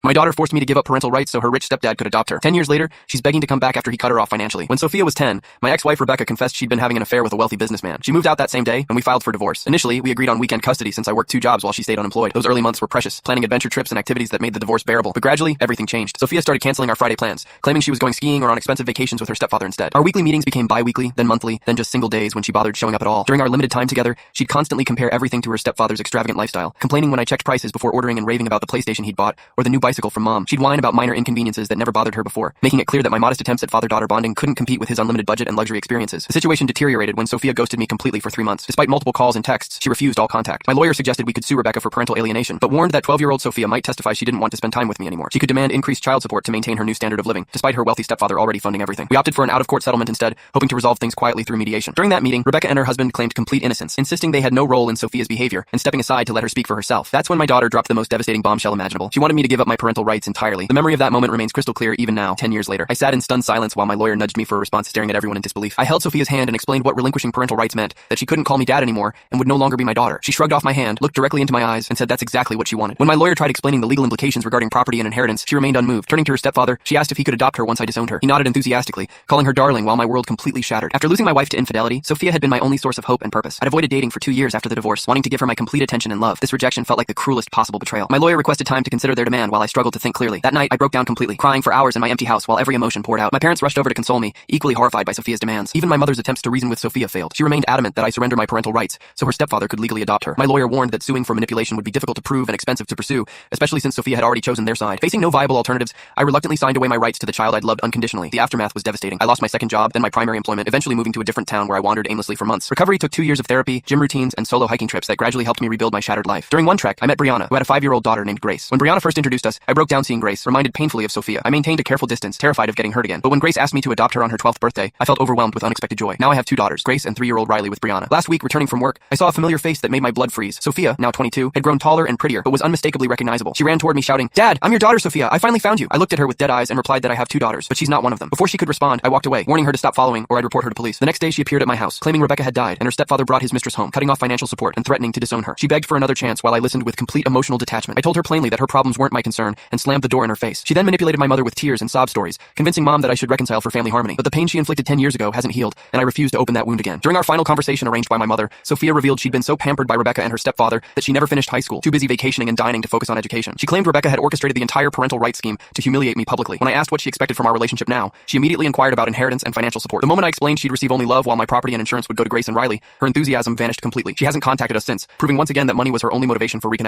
My daughter forced me to give up parental rights so her rich stepdad could adopt her. 10 years later, she's begging to come back after he cut her off financially. When Sophia was 10, my ex-wife Rebecca confessed she'd been having an affair with a wealthy businessman. She moved out that same day, and we filed for divorce. Initially, we agreed on weekend custody since I worked 2 jobs while she stayed unemployed. Those early months were precious, planning adventure trips and activities that made the divorce bearable. But gradually, everything changed. Sophia started canceling our Friday plans, claiming she was going skiing or on expensive vacations with her stepfather instead. Our weekly meetings became bi-weekly, then monthly, then just single days when she bothered showing up at all. During our limited time together, she'd constantly compare everything to her stepfather's extravagant lifestyle, complaining when I checked prices before ordering and raving about the PlayStation he'd bought or the new bicycle from mom. She'd whine about minor inconveniences that never bothered her before, making it clear that my modest attempts at father-daughter bonding couldn't compete with his unlimited budget and luxury experiences. The situation deteriorated when Sophia ghosted me completely for 3 months. Despite multiple calls and texts, she refused all contact. My lawyer suggested we could sue Rebecca for parental alienation, but warned that 12-year-old Sophia might testify she didn't want to spend time with me anymore. She could demand increased child support to maintain her new standard of living, despite her wealthy stepfather already funding everything. We opted for an out-of-court settlement instead, hoping to resolve things quietly through mediation. During that meeting, Rebecca and her husband claimed complete innocence, insisting they had no role in Sophia's behavior and stepping aside to let her speak for herself. That's when my daughter dropped the most devastating bombshell imaginable. She wanted me to give up my parental rights entirely. The memory of that moment remains crystal clear even now, 10 years later. I sat in stunned silence while my lawyer nudged me for a response, staring at everyone in disbelief. I held Sophia's hand and explained what relinquishing parental rights meant, that she couldn't call me dad anymore and would no longer be my daughter. She shrugged off my hand, looked directly into my eyes, and said that's exactly what she wanted. When my lawyer tried explaining the legal implications regarding property and inheritance, she remained unmoved. Turning to her stepfather, she asked if he could adopt her once I disowned her. He nodded enthusiastically, calling her darling while my world completely shattered. After losing my wife to infidelity, Sophia had been my only source of hope and purpose. I'd avoided dating for 2 years after the divorce, wanting to give her my complete attention and love. This rejection felt like the cruelest possible betrayal. My lawyer requested time to consider their demand while I struggled to think clearly. That night, I broke down completely, crying for hours in my empty house while every emotion poured out. My parents rushed over to console me, equally horrified by Sophia's demands. Even my mother's attempts to reason with Sophia failed. She remained adamant that I surrender my parental rights so her stepfather could legally adopt her. My lawyer warned that suing for manipulation would be difficult to prove and expensive to pursue, especially since Sophia had already chosen their side. Facing no viable alternatives, I reluctantly signed away my rights to the child I'd loved unconditionally. The aftermath was devastating. I lost my second job, then my primary employment, eventually moving to a different town where I wandered aimlessly for months. Recovery took 2 years of therapy, gym routines, and solo hiking trips that gradually helped me rebuild my shattered life. During one trek, I met Brianna, who had a 5-year-old daughter named Grace. When Brianna first introduced us, I broke down seeing Grace, reminded painfully of Sophia. I maintained a careful distance, terrified of getting hurt again. But when Grace asked me to adopt her on her 12th birthday, I felt overwhelmed with unexpected joy. Now I have 2 daughters, Grace and 3-year-old Riley with Brianna. Last week, returning from work, I saw a familiar face that made my blood freeze. Sophia, now 22, had grown taller and prettier, but was unmistakably recognizable. She ran toward me shouting, "Dad, I'm your daughter, Sophia. I finally found you." I looked at her with dead eyes and replied that I have 2 daughters, but she's not one of them. Before she could respond, I walked away, warning her to stop following or I'd report her to police. The next day, she appeared at my house, claiming Rebecca had died and her stepfather brought his mistress home, cutting off financial support and threatening to disown her. She begged for another chance while I listened with complete emotional detachment. I told her plainly that her problems weren't my concern and slammed the door in her face. She then manipulated my mother with tears and sob stories, convincing mom that I should reconcile for family harmony. But the pain she inflicted 10 years ago hasn't healed, and I refused to open that wound again. During our final conversation arranged by my mother, Sophia revealed she'd been so pampered by Rebecca and her stepfather that she never finished high school, too busy vacationing and dining to focus on education. She claimed Rebecca had orchestrated the entire parental rights scheme to humiliate me publicly. When I asked what she expected from our relationship now, she immediately inquired about inheritance and financial support. The moment I explained she'd receive only love while my property and insurance would go to Grace and Riley, her enthusiasm vanished completely. She hasn't contacted us since, proving once again that money was her only motivation for reconnection.